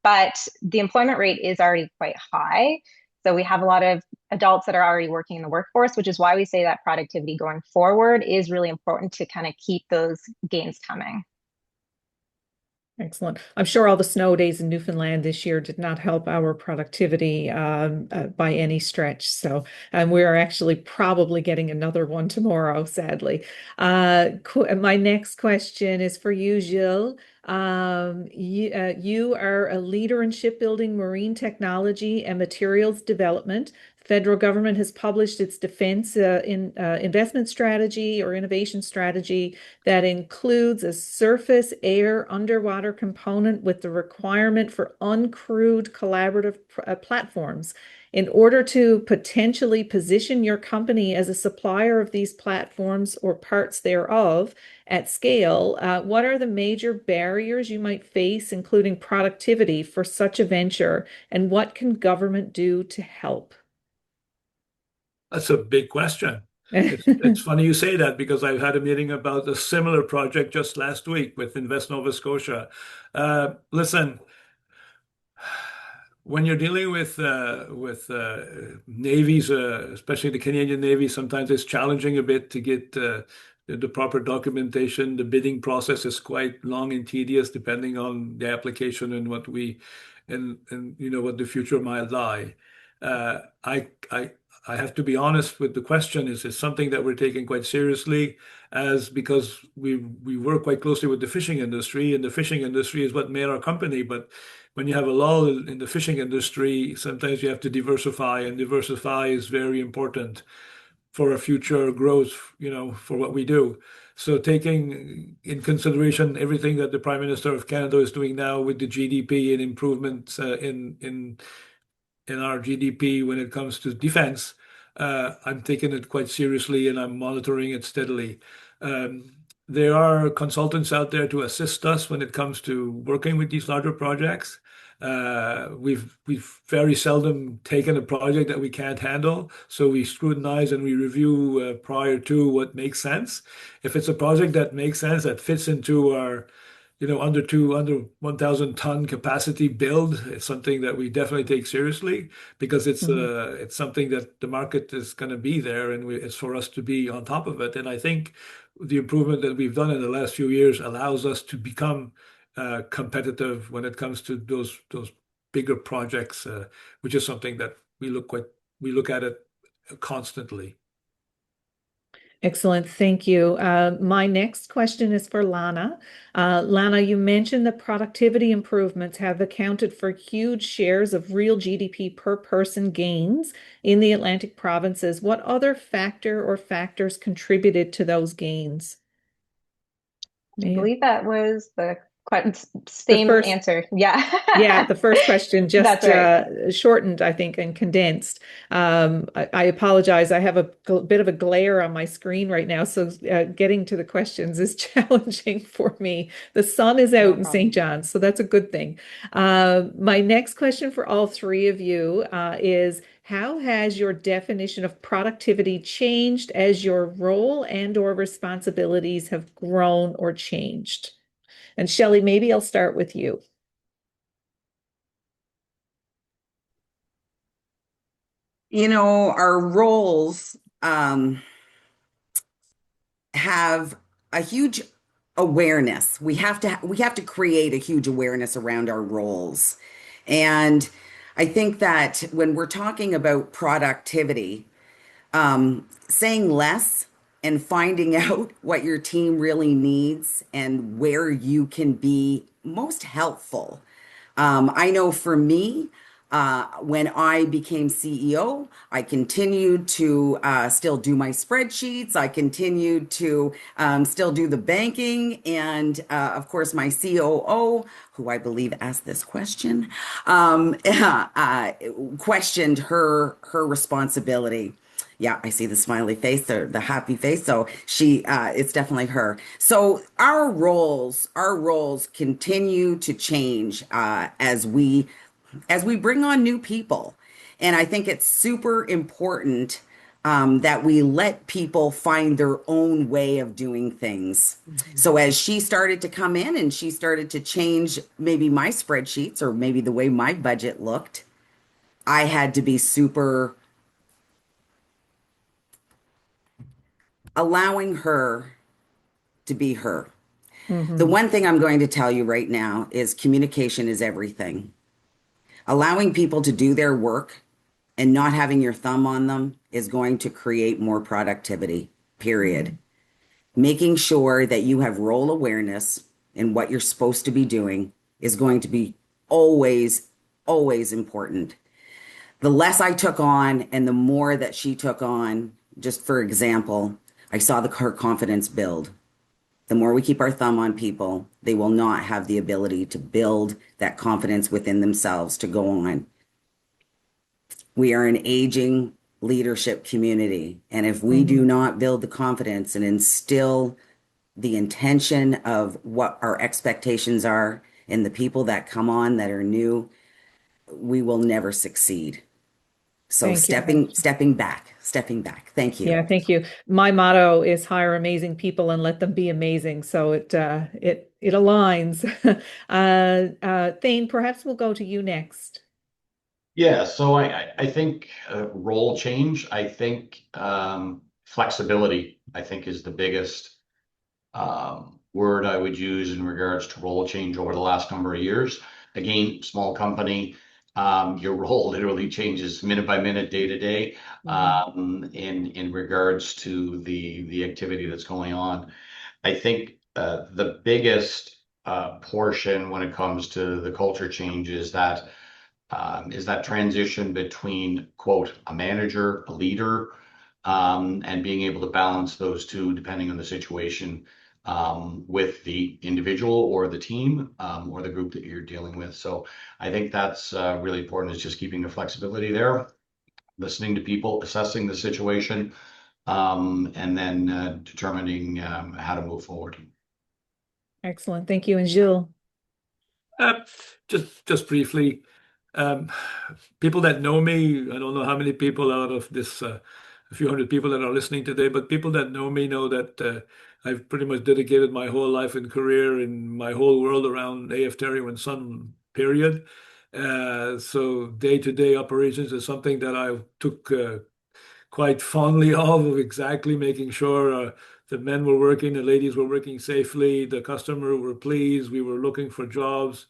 Speaker 2: But the employment rate is already quite high. So we have a lot of adults that are already working in the workforce, which is why we say that productivity going forward is really important to kind of keep those gains coming.
Speaker 3: Excellent. I'm sure all the snow days in Newfoundland this year did not help our productivity by any stretch. So, and we're actually probably getting another one tomorrow, sadly. My next question is for you, Gilles. You are a leader in shipbuilding, marine technology, and materials development. Federal government has published its defense investment strategy or innovation strategy that includes a surface, air, underwater component with the requirement for uncrewed collaborative platforms. In order to potentially position your company as a supplier of these platforms or parts thereof at scale, what are the major barriers you might face, including productivity, for such a venture, and what can government do to help?
Speaker 5: That's a big question. It's funny you say that because I've had a meeting about a similar project just last week with Invest Nova Scotia. Listen, when you're dealing with navies, especially the Canadian Navy, sometimes it's challenging a bit to get the proper documentation. The bidding process is quite long and tedious, depending on the application and what what the future might lie. I have to be honest with the question. Is it something that we're taking quite seriously, because we work quite closely with the fishing industry, and the fishing industry is what made our company. But when you have a lull in the fishing industry, sometimes you have to diversify, and diversify is very important for our future growth, for what we do. So taking in consideration everything that the Prime Minister of Canada is doing now with the GDP and improvements in our GDP when it comes to defense, I'm taking it quite seriously and I'm monitoring it steadily. There are consultants out there to assist us when it comes to working with these larger projects. We've very seldom taken a project that we can't handle, so we scrutinize and we review prior to what makes sense. If it's a project that makes sense, that fits into our under 1,000 ton capacity build, it's something that we definitely take seriously, because it's something that the market is going to be there, and it's for us to be on top of it. And I think the improvement that we've done in the last few years allows us to become competitive when it comes to those bigger projects, which is something that we look at it constantly.
Speaker 3: Excellent. Thank you. My next question is for Lana. Lana, you mentioned that productivity improvements have accounted for huge shares of real GDP per person gains in the Atlantic provinces. What other factor or factors contributed to those gains?
Speaker 2: I believe that was the same
Speaker 3: first
Speaker 2: answer. Yeah.
Speaker 3: Yeah, the first question just
Speaker 2: That's right.
Speaker 3: shortened, I think, and condensed. I apologize. I have a bit of a glare on my screen right now, so getting to the questions is challenging for me. The sun is out in St. John's, so that's a good thing. My next question for all three of you is, how has your definition of productivity changed as your role and/or responsibilities have grown or changed? And Shelley, maybe I'll start with you.
Speaker 6: Our roles have a huge awareness. We have to create a huge awareness around our roles. And I think that when we're talking about productivity, saying less and finding out what your team really needs and where you can be most helpful. I know for me, when I became CEO, I continued to still do my spreadsheets. I continued to still do the banking. And of course, my COO, who I believe asked this question, questioned her responsibility. Yeah, I see the smiley face or the happy face. So it's definitely her. So our roles continue to change as we bring on new people. And I think it's super important that we let people find their own way of doing things.
Speaker 1: Mhm.
Speaker 6: So as she started to come in and she started to change maybe my spreadsheets or maybe the way my budget looked, I had to be super allowing her to be her. The
Speaker 3: Hmm.
Speaker 6: one thing I'm going to tell you right now is communication is everything. Allowing people to do their work and not having your thumb on them is going to create more productivity, period. Making sure that you have role awareness in what you're supposed to be doing is going to be always, always important. The less I took on and the more that she took on, just for example, I saw her confidence build. The more we keep our thumb on people, they will not have the ability to build that confidence within themselves to go on. We are an aging leadership community. And if we do
Speaker 3: Hmm.
Speaker 6: not build the confidence and instill the intention of what our expectations are in the people that come on that are new, we will never succeed. So
Speaker 3: Thank you.
Speaker 6: stepping back. Thank you.
Speaker 3: Yeah, thank you. My motto is hire amazing people and let them be amazing. So it aligns. Thane, perhaps we'll go to you next.
Speaker 4: Yeah, so I think role change. I think flexibility. I think is the biggest word I would use in regards to role change over the last number of years. Again, small company, your role literally changes minute by minute, day to day,
Speaker 3: Mhm.
Speaker 4: in regards to the activity that's going on. I think the biggest portion when it comes to the culture change is that transition between, quote, a manager, a leader, and being able to balance those two depending on the situation with the individual or the team or the group that you're dealing with. So I think that's really important is just keeping the flexibility there, listening to people, assessing the situation, and then determining how to move forward.
Speaker 3: Excellent. Thank you. And Jill.
Speaker 5: Uh, just briefly, um, people that know me, I don't know how many people out of this, a few hundred people that are listening today, but people that know me know that I've pretty much dedicated my whole life and career in my whole world around AF Terrio and Son, period. So day-to-day operations is something that I took quite fondly of exactly making sure the men were working, the ladies were working safely, the customer were pleased, we were looking for jobs.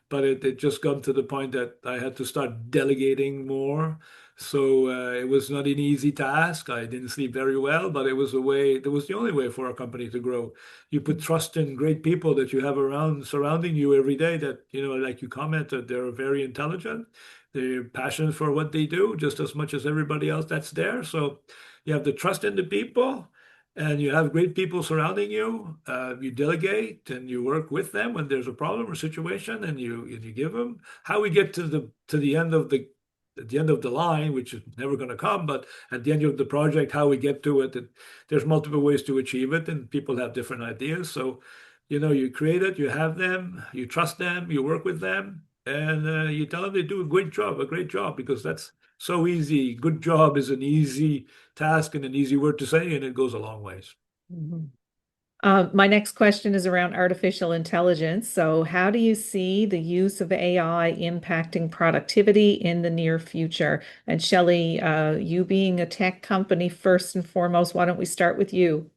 Speaker 5: But it just got to the point that I had to start delegating more. So it was not an easy task. I didn't sleep very well, but it was a way, it was the only way for our company to grow. You put trust in great people that you have around surrounding you every day that, like you commented, they're very intelligent. They're passionate for what they do just as much as everybody else that's there. So you have the trust in the people and you have great people surrounding you. You delegate and you work with them when there's a problem or situation and you give them how we get to the end of the at the end of the line, which is never going to come, but at the end of the project, how we get to it, there's multiple ways to achieve it, and people have different ideas. So, you create it, you have them, you trust them, you work with them, and you tell them they do a great job, because that's so easy. Good job is an easy task and an easy word to say, and it goes a long ways.
Speaker 3: Mhm. My next question is around artificial intelligence. So, how do you see the use of AI impacting productivity in the near future? And Shelley, you being a tech company first and foremost, why don't we start with you?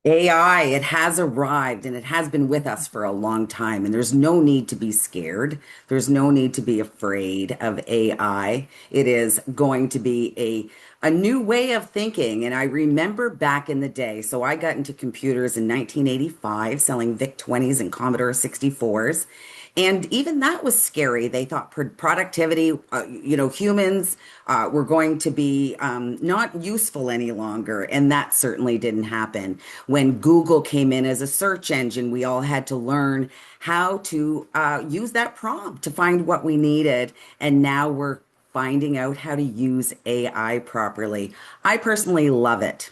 Speaker 6: AI, it has arrived and it has been with us for a long time, and there's no need to be scared. There's no need to be afraid of AI. It is going to be a new way of thinking. And I remember back in the day, so I got into computers in 1985, selling VIC-20s and Commodore 64s. And even that was scary. They thought productivity, humans were going to be not useful any longer. And that certainly didn't happen. When Google came in as a search engine, we all had to learn how to use that prompt to find what we needed. And now we're finding out how to use AI properly. I personally love it.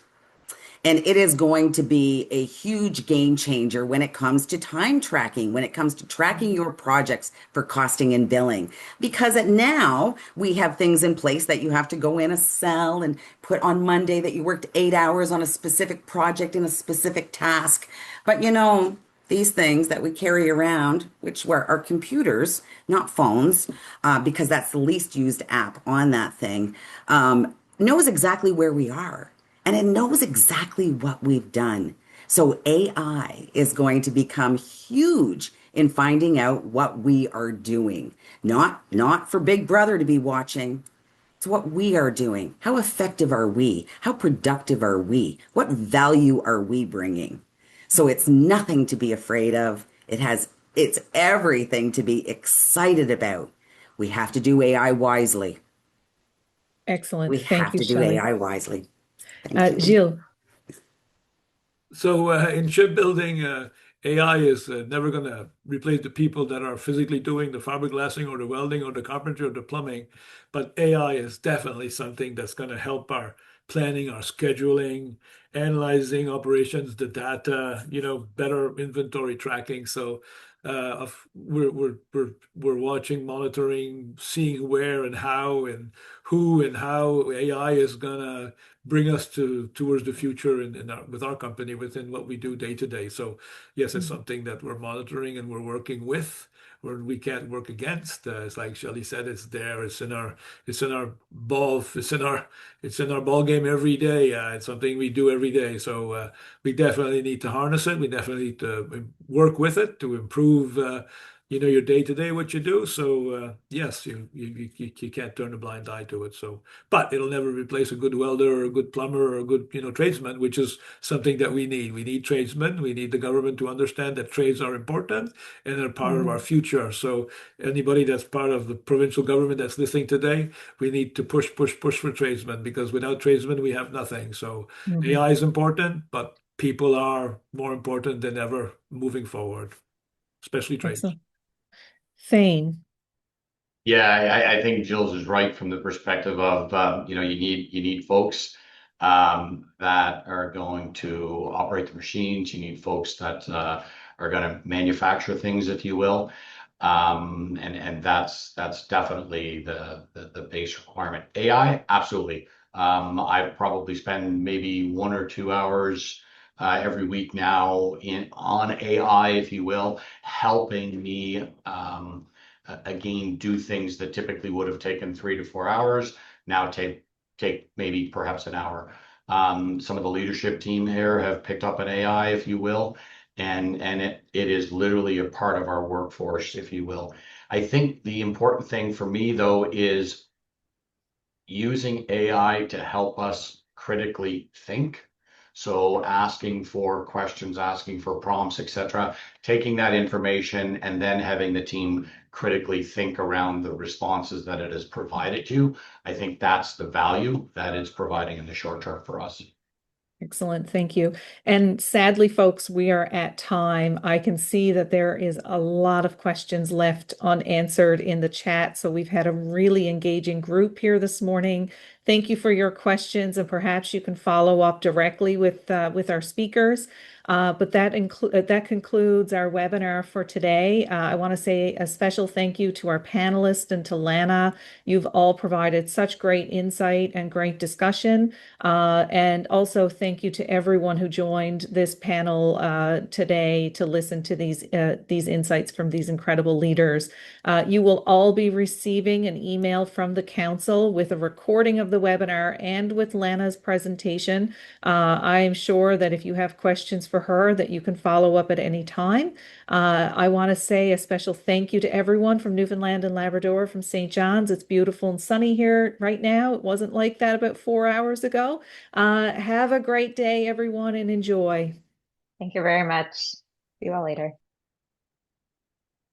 Speaker 6: And it is going to be a huge game changer when it comes to time tracking, when it comes to tracking your projects for costing and billing. Because now we have things in place that you have to go in a cell and put on Monday that you worked 8 hours on a specific project in a specific task. But these things that we carry around, which were our computers, not phones, because that's the least used app on that thing, knows exactly where we are and it knows exactly what we've done. So AI is going to become huge in finding out what we are doing. Not for Big Brother to be watching. It's what we are doing. How effective are we? How productive are we? What value are we bringing? So it's nothing to be afraid of. It's everything to be excited about. We have to do AI wisely.
Speaker 3: Excellent.
Speaker 6: We
Speaker 3: Thank
Speaker 6: have
Speaker 3: you,
Speaker 6: to do
Speaker 3: Shelley.
Speaker 6: AI wisely. Thank you.
Speaker 3: Gilles.
Speaker 5: So in shipbuilding, AI is never going to replace the people that are physically doing the fiberglassing or the welding or the carpentry or the plumbing. But AI is definitely something that's going to help our planning, our scheduling, analyzing operations, the data, better inventory tracking. So we're watching, monitoring, seeing where and how and who and how AI is gonna bring us towards the future with our company within what we do day to day. So yes, it's something that we're monitoring and we're working with, where we can't work against. It's like Shelley said, it's there. It's in our ball game every day. It's something we do every day. So we definitely need to harness it. We definitely need to work with it to improve. Your day to day, what you do. So yes, you can't turn a blind eye to it. So, but it'll never replace a good welder or a good plumber or a good tradesman, which is something that we need. We need tradesmen. We need the government to understand that trades are important and they're part of our future. So anybody that's part of the provincial government that's listening today, we need to push for tradesmen, because without tradesmen we have nothing. So AI is important, but people are more important than ever moving forward, especially trades.
Speaker 3: Excellent. Thane.
Speaker 4: Yeah, I think Jill's is right from the perspective of you need folks that are going to operate the machines. You need folks that are going to manufacture things, if you will, and that's definitely the base requirement. AI, absolutely. I probably spend maybe 1 or 2 hours every week now on AI, if you will, helping me. Again, do things that typically would have taken 3 to 4 hours now take maybe perhaps an hour. Some of the leadership team here have picked up an AI, if you will, and it is literally a part of our workforce, if you will. I think the important thing for me, though, is using AI to help us critically think. So asking for questions, asking for prompts, etc., taking that information and then having the team critically think around the responses that it has provided you. I think that's the value that it's providing in the short term for us.
Speaker 3: Excellent. Thank you. And sadly, folks, we are at time. I can see that there is a lot of questions left unanswered in the chat. So we've had a really engaging group here this morning. Thank you for your questions, and perhaps you can follow up directly with our speakers. But that concludes our webinar for today. I want to say a special thank you to our panelists and to Lana. You've all provided such great insight and great discussion. And also thank you to everyone who joined this panel today to listen to these insights from these incredible leaders. You will all be receiving an email from the council with a recording of the webinar and with Lana's presentation. I am sure that if you have questions for her, that you can follow up at any time. I want to say a special thank you to everyone from Newfoundland and Labrador, from St. John's. It's beautiful and sunny here right now. It wasn't like that about 4 hours ago. Have a great day, everyone, and enjoy.
Speaker 2: Thank you very much. See you all later.